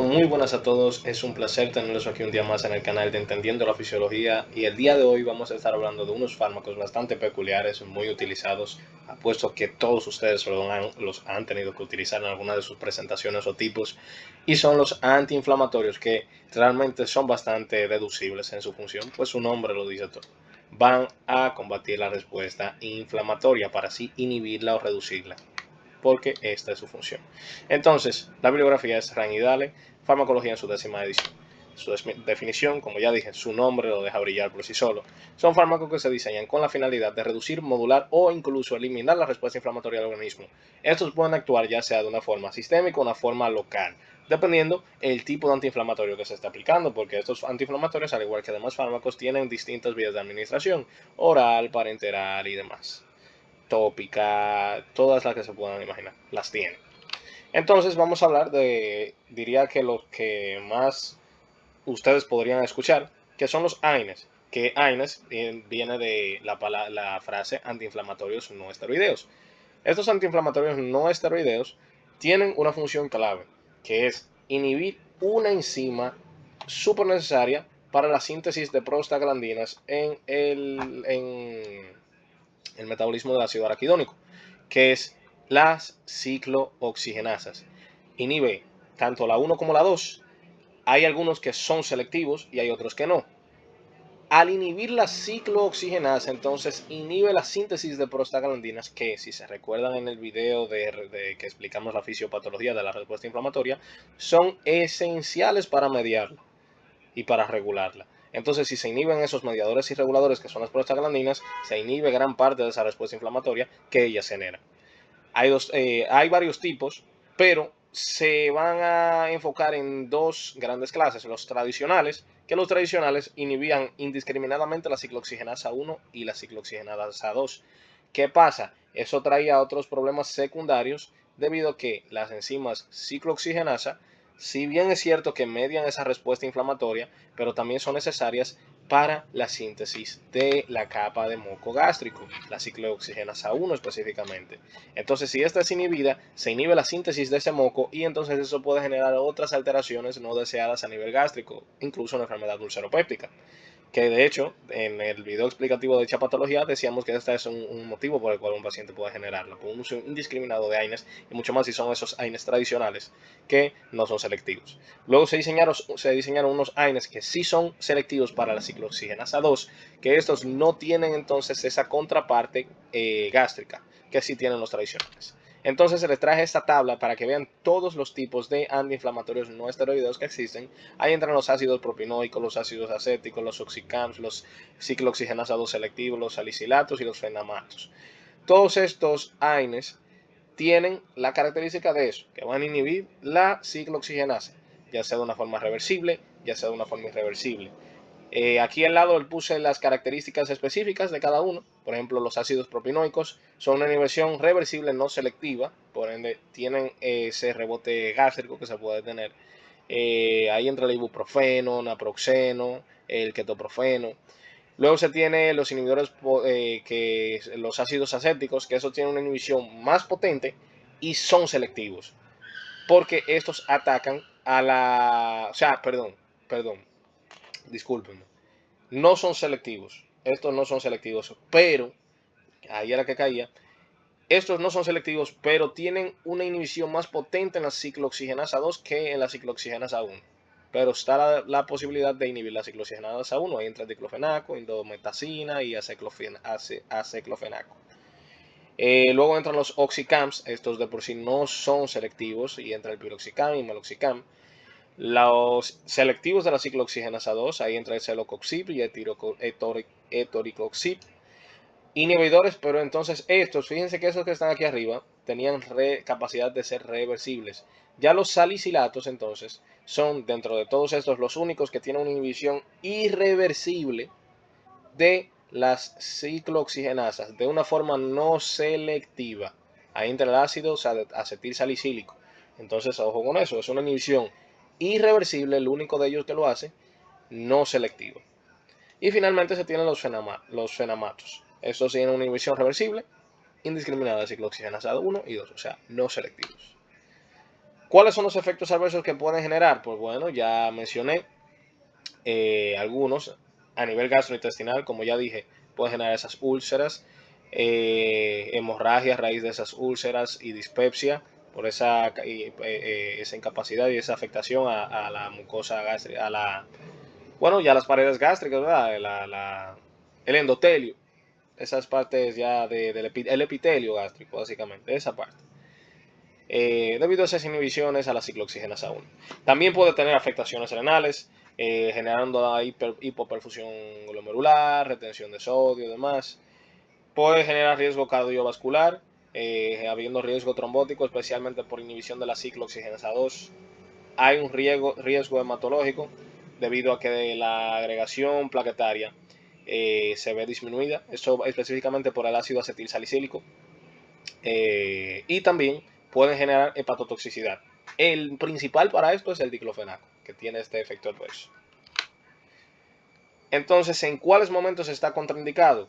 Muy buenas a todos, es un placer tenerlos aquí un día más en el canal de Entendiendo la Fisiología y el día de hoy vamos a estar hablando de unos fármacos bastante peculiares, muy utilizados, apuesto que todos ustedes los han tenido que utilizar en alguna de sus presentaciones o tipos, y son los antiinflamatorios que realmente son bastante deducibles en su función, pues su nombre lo dice todo. Van a combatir la respuesta inflamatoria para así inhibirla o reducirla, porque esta es su función. Entonces, la bibliografía es Ranidale, Farmacología en su 10ª edición. Su definición, como ya dije, su nombre lo deja brillar por sí solo. Son fármacos que se diseñan con la finalidad de reducir, modular o incluso eliminar la respuesta inflamatoria del organismo. Estos pueden actuar ya sea de una forma sistémica o una forma local, dependiendo el tipo de antiinflamatorio que se esté aplicando, porque estos antiinflamatorios, al igual que demás fármacos, tienen distintas vías de administración, oral, parenteral y demás. Tópica, todas las que se puedan imaginar, las tiene. Entonces vamos a hablar de, diría que los que más ustedes podrían escuchar, que son los AINES, que AINES viene de la frase antiinflamatorios no esteroideos. Estos antiinflamatorios no esteroideos tienen una función clave, que es inhibir una enzima súper necesaria para la síntesis de prostaglandinas en el metabolismo del ácido araquidónico, que es las ciclooxigenasas. Inhibe tanto la 1 como la 2. Hay algunos que son selectivos y hay otros que no. Al inhibir la ciclooxigenasa, entonces inhibe la síntesis de prostaglandinas, que si se recuerdan en el video de que explicamos la fisiopatología de la respuesta inflamatoria, son esenciales para mediarla y para regularla. Entonces, si se inhiben esos mediadores y reguladores que son las prostaglandinas, se inhibe gran parte de esa respuesta inflamatoria que ellas generan. Hay varios tipos, pero se van a enfocar en dos grandes clases. Los tradicionales, que los tradicionales inhibían indiscriminadamente la ciclooxigenasa 1 y la ciclooxigenasa 2. ¿Qué pasa? Eso traía otros problemas secundarios debido a que las enzimas ciclooxigenasa, si bien es cierto que median esa respuesta inflamatoria, pero también son necesarias para la síntesis de la capa de moco gástrico, la ciclooxigenasa 1 específicamente. Entonces, si esta es inhibida, se inhibe la síntesis de ese moco y entonces eso puede generar otras alteraciones no deseadas a nivel gástrico, incluso una enfermedad ulceropéptica. Que de hecho, en el video explicativo de dicha patología decíamos que este es un motivo por el cual un paciente puede generarla, por un uso indiscriminado de AINES y mucho más si son esos AINES tradicionales que no son selectivos. Luego se diseñaron unos AINES que sí son selectivos para la ciclooxigenasa 2, que estos no tienen entonces esa contraparte gástrica que sí tienen los tradicionales. Entonces se les traje esta tabla para que vean todos los tipos de antiinflamatorios no esteroideos que existen. Ahí entran los ácidos propinoicos, los ácidos acéticos, los oxicams, los ciclooxigenasados selectivos, los salicilatos y los fenamatos. Todos estos AINES tienen la característica de eso, que van a inhibir la ciclooxigenasa, ya sea de una forma reversible, ya sea de una forma irreversible. Aquí al lado le puse las características específicas de cada uno. Por ejemplo, los ácidos propinoicos son una inhibición reversible no selectiva, por ende tienen ese rebote gástrico que se puede tener. Ahí entra el ibuprofeno, naproxeno, el ketoprofeno. Luego se tiene los inhibidores, los ácidos acéticos, que esos tienen una inhibición más potente y son selectivos, porque estos atacan a o sea, perdón, discúlpenme, no son selectivos. Estos no son selectivos, pero, ahí era que caía, estos no son selectivos, pero tienen una inhibición más potente en la ciclooxigenasa 2 que en la ciclooxigenasa 1. Pero está la posibilidad de inhibir la ciclooxigenasa 1, ahí entra el diclofenaco, indometacina y aceclofenaco. Luego entran los oxicams, estos de por sí no son selectivos, y entra el piroxicam y meloxicam. Los selectivos de la ciclooxigenasa 2, ahí entra el celocoxib y etoricloxib. Inhibidores, pero entonces estos, fíjense que esos que están aquí arriba tenían capacidad de ser reversibles. Ya los salicilatos entonces son dentro de todos estos los únicos que tienen una inhibición irreversible de las ciclooxigenasas de una forma no selectiva. Ahí entra el ácido acetilsalicílico. Entonces, ojo con eso, es una inhibición irreversible, el único de ellos que lo hace, no selectivo. Y finalmente se tienen los fenamatos. Estos tienen una inhibición reversible, indiscriminada de ciclooxigenasa 1 y 2, o sea, no selectivos. ¿Cuáles son los efectos adversos que pueden generar? Pues bueno, ya mencioné algunos. A nivel gastrointestinal, como ya dije, puede generar esas úlceras, hemorragia a raíz de esas úlceras y dispepsia por esa incapacidad y esa afectación a la mucosa gástrica, bueno, ya las paredes gástricas, ¿verdad? El endotelio, esas partes ya el epitelio gástrico, básicamente, esa parte. Debido a esas inhibiciones a la ciclooxigenasa 1. También puede tener afectaciones renales, generando hipoperfusión glomerular, retención de sodio y demás. Puede generar riesgo cardiovascular, habiendo riesgo trombótico, especialmente por inhibición de la ciclooxigenasa 2. Hay un riesgo hematológico debido a que la agregación plaquetaria se ve disminuida, eso específicamente por el ácido acetilsalicílico, y también pueden generar hepatotoxicidad. El principal para esto es el diclofenaco, que tiene este efecto adverso. Entonces, ¿en cuáles momentos está contraindicado?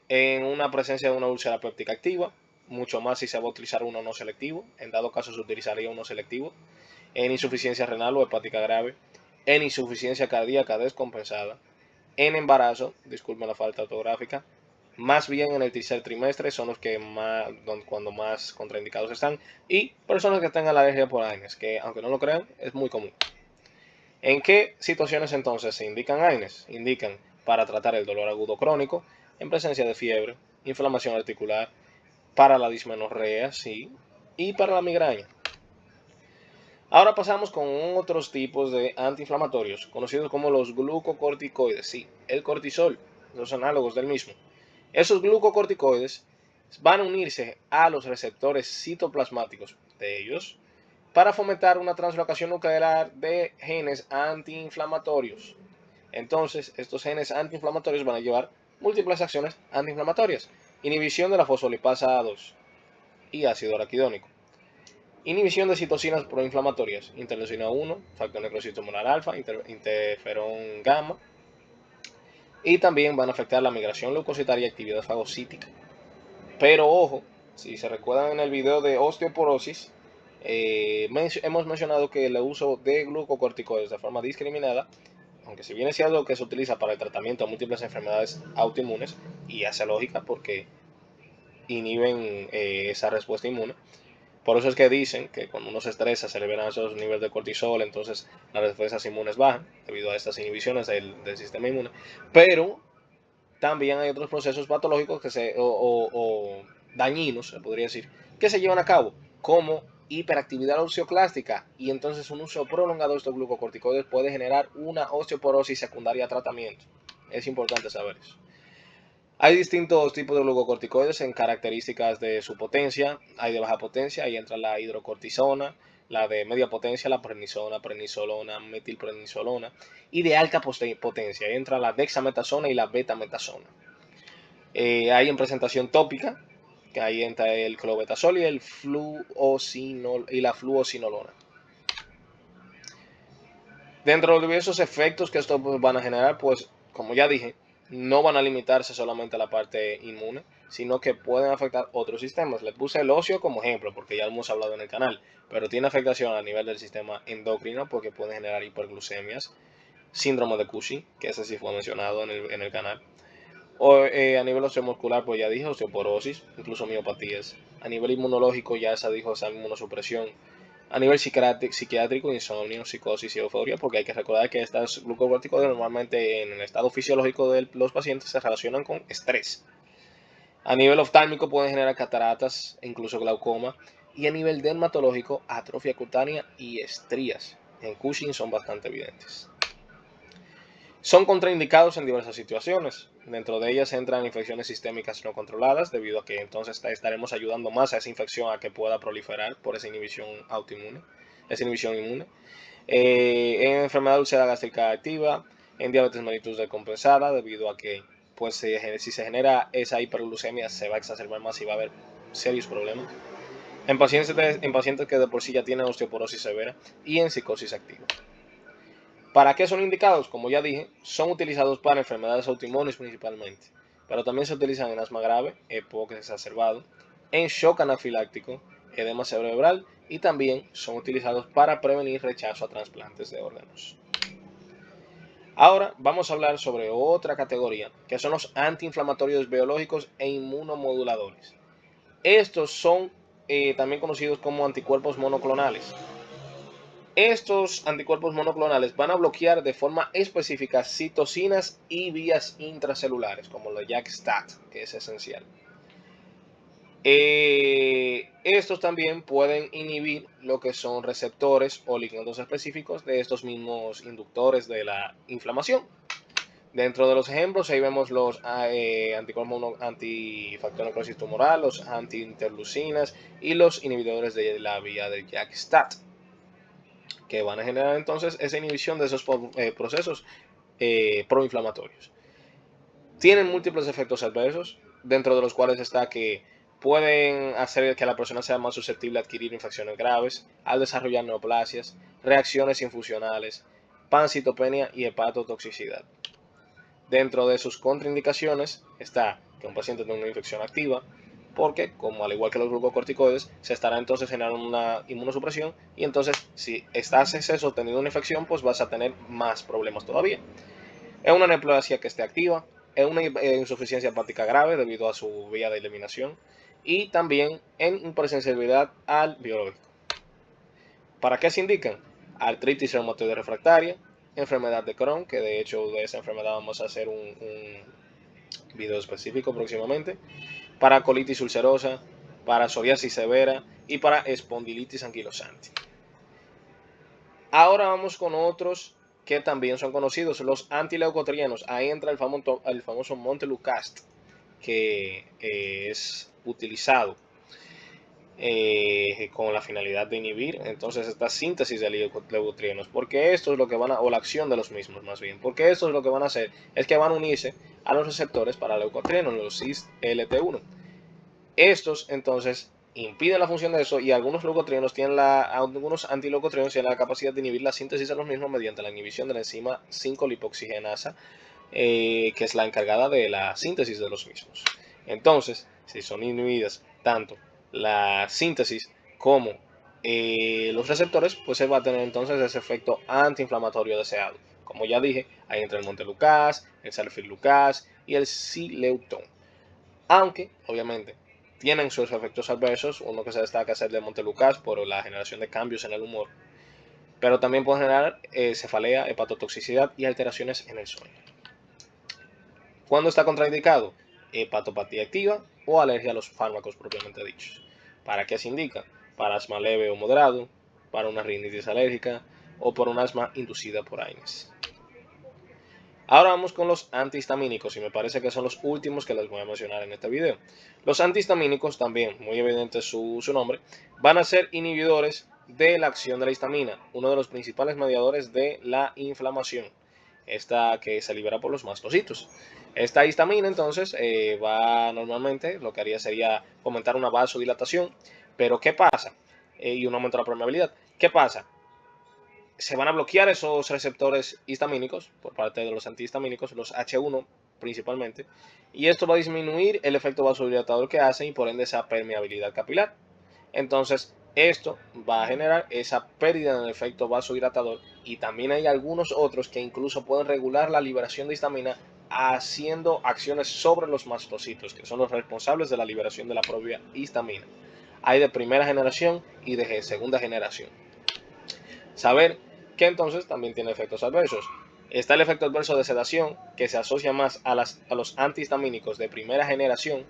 En una presencia de una úlcera péptica activa, mucho más si se va a utilizar uno no selectivo, en dado caso se utilizaría uno selectivo, en insuficiencia renal o hepática grave, en insuficiencia cardíaca descompensada, en embarazo, disculpen la falta ortográfica, más bien en el tercer trimestre son los que cuando más contraindicados están, y personas que tengan alergia por AINES, que aunque no lo crean, es muy común. ¿En qué situaciones entonces se indican AINES? Indican para tratar el dolor agudo crónico, en presencia de fiebre, inflamación articular, para la dismenorrea, sí, y para la migraña. Ahora pasamos con otros tipos de antiinflamatorios, conocidos como los glucocorticoides, sí, el cortisol, los análogos del mismo. Esos glucocorticoides van a unirse a los receptores citoplasmáticos de ellos para fomentar una translocación nuclear de genes antiinflamatorios. Entonces, estos genes antiinflamatorios van a llevar múltiples acciones antiinflamatorias. Inhibición de la fosfolipasa A2 y ácido araquidónico. Inhibición de citocinas proinflamatorias, interleucina 1, factor necrocitomolar alfa, interferón gamma, y también van a afectar la migración leucocitaria y actividad fagocítica. Pero ojo, si se recuerdan en el video de osteoporosis, hemos mencionado que el uso de glucocorticoides de forma discriminada, aunque si bien es cierto que se utiliza para el tratamiento de múltiples enfermedades autoinmunes, y hace lógica porque inhiben esa respuesta inmune. Por eso es que dicen que cuando uno se estresa se liberan esos niveles de cortisol, entonces las defensas inmunes bajan debido a estas inhibiciones del sistema inmune. Pero también hay otros procesos patológicos o dañinos, se podría decir, que se llevan a cabo, como hiperactividad osteoclástica, y entonces un uso prolongado de estos glucocorticoides puede generar una osteoporosis secundaria a tratamiento. Es importante saber eso. Hay distintos tipos de glucocorticoides en características de su potencia. Hay de baja potencia, ahí entra la hidrocortisona, la de media potencia, la prednisona, prednisolona, metilprednisolona, y de alta potencia, ahí entra la dexametasona y la betametasona. Hay en presentación tópica, que ahí entra el clobetasol y la fluocinolona. Dentro de esos efectos que estos van a generar, pues como ya dije, no van a limitarse solamente a la parte inmune, sino que pueden afectar otros sistemas. Les puse el óseo como ejemplo, porque ya lo hemos hablado en el canal, pero tiene afectación a nivel del sistema endocrino, porque pueden generar hiperglucemias, síndrome de Cushing, que ese sí fue mencionado en el canal. O, a nivel osteomuscular, pues ya dije, osteoporosis, incluso miopatías. A nivel inmunológico, ya se dijo esa inmunosupresión. A nivel psiquiátrico, insomnio, psicosis y euforia, porque hay que recordar que estas glucocorticoides normalmente en el estado fisiológico de los pacientes se relacionan con estrés. A nivel oftálmico pueden generar cataratas e incluso glaucoma. Y a nivel dermatológico, atrofia cutánea y estrías. En Cushing son bastante evidentes. Son contraindicados en diversas situaciones. Dentro de ellas entran infecciones sistémicas no controladas, debido a que entonces estaremos ayudando más a esa infección a que pueda proliferar por esa inhibición autoinmune, esa inhibición inmune. En enfermedad úlcera gástrica activa, en diabetes mellitus descompensada, debido a que pues, si se genera esa hiperglucemia se va a exacerbar más y va a haber serios problemas. En pacientes que de por sí ya tienen osteoporosis severa y en psicosis activa. ¿Para qué son indicados? Como ya dije, son utilizados para enfermedades autoinmunes principalmente, pero también se utilizan en asma grave, EPOC exacerbado, en shock anafiláctico, edema cerebral y también son utilizados para prevenir rechazo a trasplantes de órganos. Ahora vamos a hablar sobre otra categoría, que son los antiinflamatorios biológicos e inmunomoduladores. Estos son también conocidos como anticuerpos monoclonales. Estos anticuerpos monoclonales van a bloquear de forma específica citocinas y vías intracelulares, como la JAK-STAT, que es esencial. Estos también pueden inhibir lo que son receptores o ligandos específicos de estos mismos inductores de la inflamación. Dentro de los ejemplos, ahí vemos los anticuerpos antifactor necrosis tumoral, los antiinterleucinas y los inhibidores de la vía del JAK-STAT, que van a generar entonces esa inhibición de esos procesos proinflamatorios. Tienen múltiples efectos adversos, dentro de los cuales está que pueden hacer que la persona sea más susceptible a adquirir infecciones graves, al desarrollar neoplasias, reacciones infusionales, pancitopenia y hepatotoxicidad. Dentro de sus contraindicaciones está que un paciente tenga una infección activa, porque como al igual que los glucocorticoides, se estará entonces generando una inmunosupresión y entonces si estás sosteniendo una infección, pues vas a tener más problemas todavía. Es una neoplasia que esté activa, es una insuficiencia hepática grave debido a su vía de eliminación y también en hipersensibilidad al biológico. ¿Para qué se indican? Artritis reumatoide refractaria, enfermedad de Crohn, que de hecho de esa enfermedad vamos a hacer un video específico próximamente, para colitis ulcerosa, para psoriasis severa y para espondilitis anquilosante. Ahora vamos con otros que también son conocidos, los antileucotrienos. Ahí entra el famoso Montelukast, que es utilizado con la finalidad de inhibir entonces esta síntesis de leucotrienos, porque esto es lo que van a, o la acción de los mismos más bien, porque esto es lo que van a hacer, es que van a unirse a los receptores para leucotrienos, los CISLT1. Estos entonces impiden la función de eso y algunos leucotrienos algunos antileucotrienos tienen la capacidad de inhibir la síntesis de los mismos mediante la inhibición de la enzima 5-lipoxigenasa, que es la encargada de la síntesis de los mismos. Entonces, si son inhibidas tanto la síntesis como los receptores, pues se va a tener entonces ese efecto antiinflamatorio deseado. Como ya dije, ahí entra el Montelukast, el Salfillucast y el Sileutón. Aunque, obviamente, tienen sus efectos adversos, uno que se destaca es el de Montelukast por la generación de cambios en el humor, pero también puede generar cefalea, hepatotoxicidad y alteraciones en el sueño. ¿Cuándo está contraindicado? Hepatopatía activa o alergia a los fármacos propiamente dichos. ¿Para qué se indica? Para asma leve o moderado, para una rinitis alérgica o por un asma inducida por AINES. Ahora vamos con los antihistamínicos y me parece que son los últimos que les voy a mencionar en este video. Los antihistamínicos, también muy evidente su nombre, van a ser inhibidores de la acción de la histamina, uno de los principales mediadores de la inflamación, esta que se libera por los mastocitos. Esta histamina entonces va normalmente, lo que haría sería fomentar una vasodilatación, pero ¿qué pasa? Y un aumento de la permeabilidad. ¿Qué pasa? Se van a bloquear esos receptores histamínicos por parte de los antihistamínicos, los H1 principalmente, y esto va a disminuir el efecto vasodilatador que hacen y por ende esa permeabilidad capilar. Entonces, esto va a generar esa pérdida en el efecto vasodilatador y también hay algunos otros que incluso pueden regular la liberación de histamina haciendo acciones sobre los mastocitos, que son los responsables de la liberación de la propia histamina. Hay de primera generación y de segunda generación. Saber que entonces también tiene efectos adversos. Está el efecto adverso de sedación, que se asocia más a los antihistamínicos de primera generación,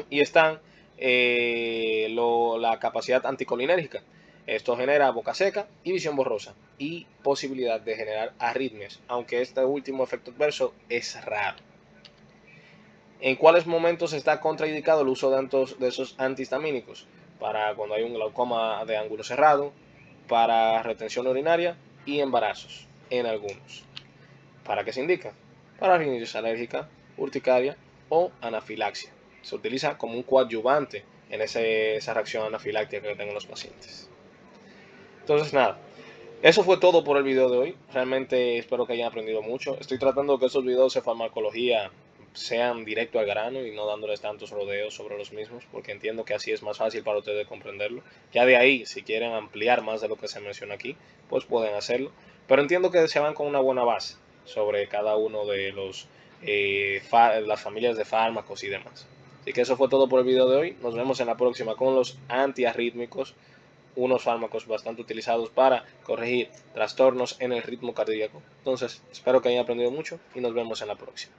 y están la capacidad anticolinérgica. Esto genera boca seca y visión borrosa y posibilidad de generar arritmias, aunque este último efecto adverso es raro. ¿En cuáles momentos está contraindicado el uso de esos antihistamínicos? Para cuando hay un glaucoma de ángulo cerrado, para retención urinaria y embarazos en algunos. ¿Para qué se indica? Para rinitis alérgica, urticaria o anafilaxia. Se utiliza como un coadyuvante en esa reacción anafiláctica que tengan los pacientes. Entonces nada, eso fue todo por el video de hoy. Realmente espero que hayan aprendido mucho. Estoy tratando que estos videos de farmacología sean directo al grano y no dándoles tantos rodeos sobre los mismos, porque entiendo que así es más fácil para ustedes comprenderlo. Ya de ahí, si quieren ampliar más de lo que se menciona aquí, pues pueden hacerlo. Pero entiendo que se van con una buena base sobre cada uno de los las familias de fármacos y demás. Así que eso fue todo por el video de hoy. Nos vemos en la próxima con los antiarrítmicos, unos fármacos bastante utilizados para corregir trastornos en el ritmo cardíaco. Entonces, espero que hayan aprendido mucho y nos vemos en la próxima.